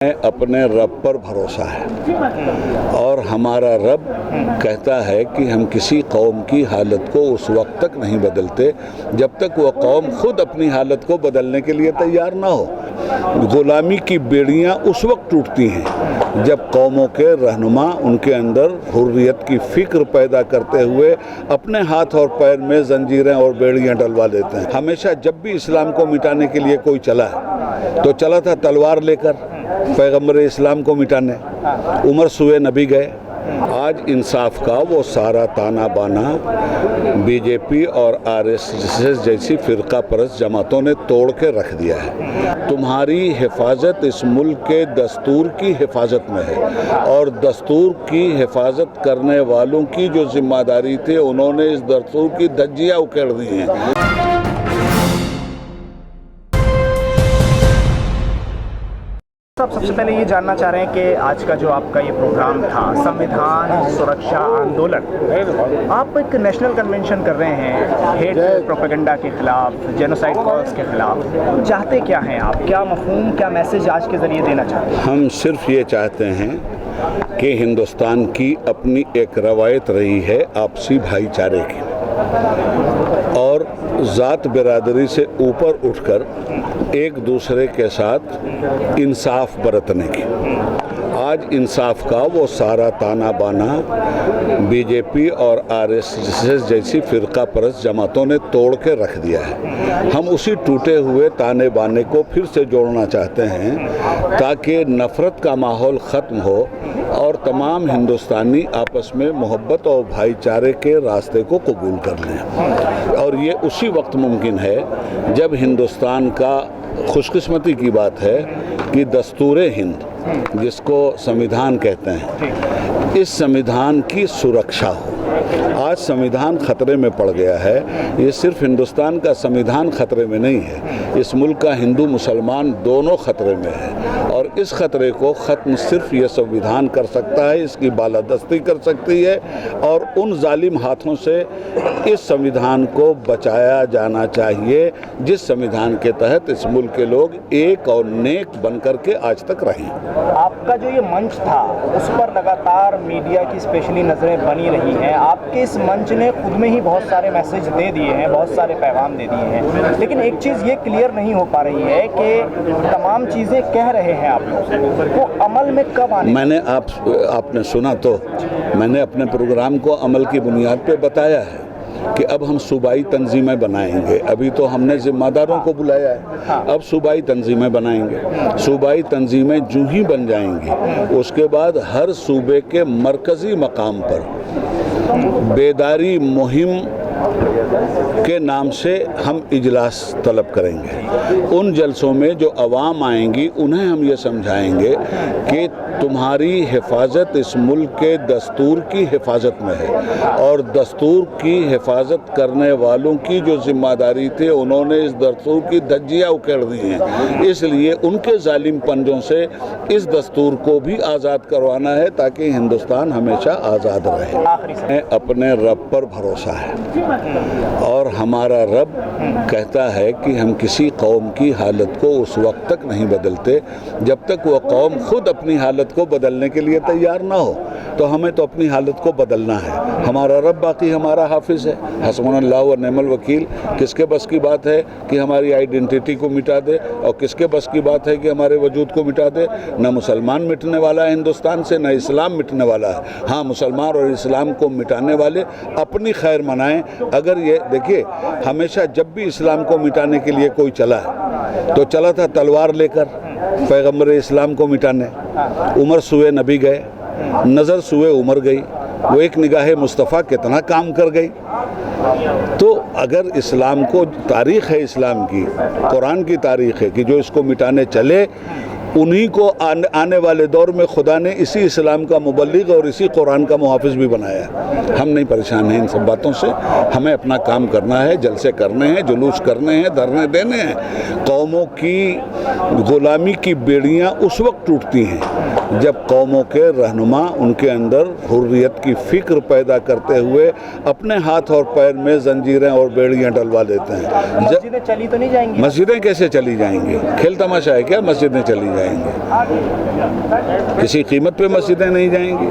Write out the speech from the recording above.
अपने रब पर भरोसा है और हमारा रब कहता है कि हम किसी कौम की हालत को उस वक्त तक नहीं बदलते जब तक वह कौम खुद अपनी हालत को बदलने के लिए तैयार ना हो। गुलामी की बेड़ियां उस वक्त टूटती हैं जब कौमों के रहनुमा उनके अंदर हुर्रियत की फ़िक्र पैदा करते हुए अपने हाथ और पैर में जंजीरें और बेड़ियां डलवा देते हैं। हमेशा जब भी इस्लाम को मिटाने के लिए कोई चला है तो चला था तलवार लेकर पैगम्बर इस्लाम को मिटाने, उमर सुए नबी गए। आज इंसाफ का वो सारा ताना बाना बीजेपी और आरएसएस जैसी फ़िरका परस्त जमातों ने तोड़ के रख दिया है। तुम्हारी हिफाजत इस मुल्क के दस्तूर की हिफाजत में है और दस्तूर की हिफाजत करने वालों की जो जिम्मेदारी थी उन्होंने इस दस्तूर की धज्जियाँ उखेड़ दी हैं। सबसे पहले ये जानना चाह रहे हैं कि आज का जो आपका ये प्रोग्राम था संविधान सुरक्षा आंदोलन, आप एक नेशनल कन्वेंशन कर रहे हैं हेट प्रोपेगेंडा के खिलाफ, जेनोसाइड कॉज के खिलाफ, चाहते क्या हैं आप? क्या मफहूम, क्या मैसेज आज के ज़रिए देना चाहते हैं? हम सिर्फ ये चाहते हैं कि हिंदुस्तान की अपनी एक रवायत रही है आपसी भाईचारे की और ज़ात बिरादरी से ऊपर उठकर एक दूसरे के साथ इंसाफ बरतने की। आज इंसाफ का वो सारा ताना बाना बीजेपी और आरएसएस जैसी फ़िरका परस्त जमातों ने तोड़ के रख दिया है। हम उसी टूटे हुए ताने बाने को फिर से जोड़ना चाहते हैं ताकि नफ़रत का माहौल ख़त्म हो और तमाम हिंदुस्तानी आपस में मोहब्बत और भाईचारे के रास्ते को कबूल कर लें। और ये उसी वक्त मुमकिन है जब हिंदुस्तान का, खुशकिस्मती की बात है कि दस्तूर हिंद जिसको संविधान कहते हैं, इस संविधान की सुरक्षा हो। आज संविधान खतरे में पड़ गया है। ये सिर्फ हिंदुस्तान का संविधान खतरे में नहीं है, इस मुल्क का हिंदू मुसलमान दोनों खतरे में है और इस खतरे को ख़त्म सिर्फ ये संविधान कर सकता है, इसकी बालादस्ती कर सकती है और उन जालिम हाथों से इस संविधान को बचाया जाना चाहिए जिस संविधान के तहत इस मुल्क के लोग एक और नेक बन कर के आज तक रहे। आपका जो ये मंच था उस पर लगातार मीडिया की स्पेशली नज़रें बनी रही हैं। आपके इस मंच ने खुद में ही बहुत सारे मैसेज दे दिए हैं, बहुत सारे पैगाम दे दिए हैं, लेकिन एक चीज़ ये क्लियर नहीं हो पा रही है कि तमाम चीज़ें कह रहे हैं आप लोग, वो अमल में कब आने? आपने सुना तो मैंने अपने प्रोग्राम को अमल की बुनियाद पे बताया है कि अब हम सूबाई तंजीमें बनाएंगे। अभी तो हमने ज़िम्मेदारों को बुलाया है, अब सूबाई तंजीमें बनाएंगे। सूबाई तंजीमें जूं ही बन जाएंगी उसके बाद हर सूबे के मरकज़ी मकाम पर बेदारी मुहिम के नाम से हम इजलास तलब करेंगे। उन जलसों में जो अवाम आएंगी उन्हें हम ये समझाएंगे कि तुम्हारी हिफाजत इस मुल्क के दस्तूर की हिफाजत में है और दस्तूर की हिफाजत करने वालों की जो जिम्मेदारी थी उन्होंने इस दस्तूर की धज्जियाँ उखेड़ दी हैं। इसलिए उनके जालिम पंजों से इस दस्तूर को भी आज़ाद करवाना है ताकि हिंदुस्तान हमेशा आज़ाद रहे। अपने रब पर भरोसा है और हमारा रब कहता है कि हम किसी कौम की हालत को उस वक्त तक नहीं बदलते जब तक वह कौम खुद अपनी हालत को बदलने के लिए तैयार ना हो। तो हमें तो अपनी हालत को बदलना है। हमारा रब बाकी हमारा हाफिज़ है, हस्बुनल्लाह व निअमल वकील। किसके बस की बात है कि हमारी आइडेंटिटी को मिटा दे और किसके बस की बात है कि हमारे वजूद को मिटा दे? न मुसलमान मिटने वाला है हिंदुस्तान से, न इस्लाम मिटने वाला है। हाँ, मुसलमान और इस्लाम को मिटाने वाले अपनी खैर मनाएं। अगर ये देखिए, हमेशा जब भी इस्लाम को मिटाने के लिए कोई चला है तो चला था तलवार लेकर पैगम्बर इस्लाम को मिटाने, उमर सुए नबी गए, नज़र सुए उमर गई, वो एक निगाह मुस्तफ़ा कितना काम कर गई। तो अगर इस्लाम को तारीख़ है, इस्लाम की कुरान की तारीख़ है कि जो इसको मिटाने चले उन्हीं को आने वाले दौर में खुदा ने इसी इस्लाम का मुबल्लिग और इसी कुरान का मुहाफ़िज़ भी बनाया। हम नहीं परेशान हैं इन सब बातों से। हमें अपना काम करना है, जलसे करने हैं, जुलूस करने हैं, धरने देने हैं। कौमों की गुलामी की बेड़ियां उस वक्त टूटती हैं जब कौमों के रहनुमा उनके अंदर हुर्रियत की फ़िक्र पैदा करते हुए अपने हाथ और पैर में जंजीरें और बेड़ियां डलवा देते हैं। मस्जिदें चली तो नहीं जाएंगी? मस्जिदें कैसे चली जाएंगी? खेल तमाशा है क्या मस्जिदें चली जाएंगे, किसी कीमत पे मस्जिदें नहीं जाएंगी।